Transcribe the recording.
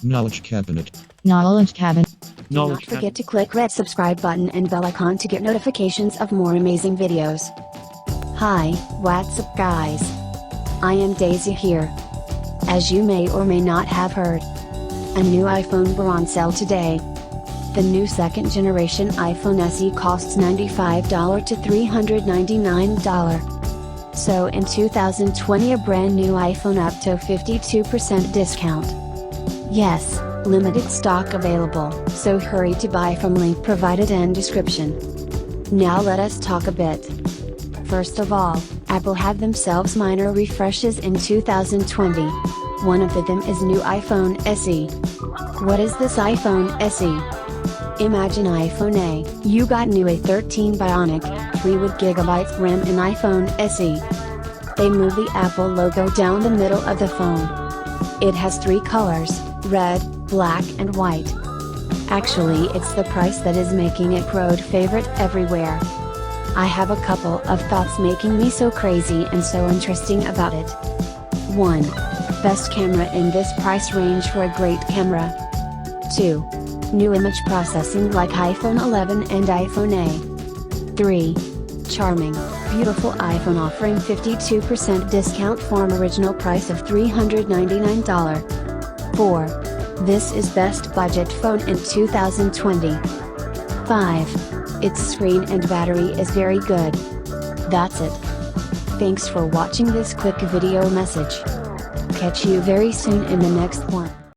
Knowledge cabinet. Knowledge cabin. Do not forget to click red subscribe button and bell icon to get notifications of more amazing videos. Hi, what's up guys? I am Daisy here. As you may or may not have heard, a new iPhone were on sale today. The new second generation iPhone SE costs $95 to $399. So in 2020 a brand new iPhone up to 52% discount. Yes, limited stock available, so hurry to buy from link provided in description. Now let us talk a bit. First of all, Apple have themselves minor refreshes in 2020. One of them is new iPhone SE. What is this iPhone SE? Imagine iPhone A, you got new A13 Bionic, 3GB RAM in iPhone SE. They move the Apple logo down the middle of the phone. It has three colors, red, black and white. Actually it's the price that is making it crowd favorite everywhere. I have a couple of thoughts making me so crazy and so interesting about it. 1. Best camera in this price range for a great camera. 2. New image processing like iPhone 11 and iPhone A. 3. Charming, beautiful iPhone offering 52% discount from original price of $399. 4. This is best budget phone in 2020. 5. Its screen and battery is very good. That's it. Thanks for watching this quick video message. Catch you very soon in the next one.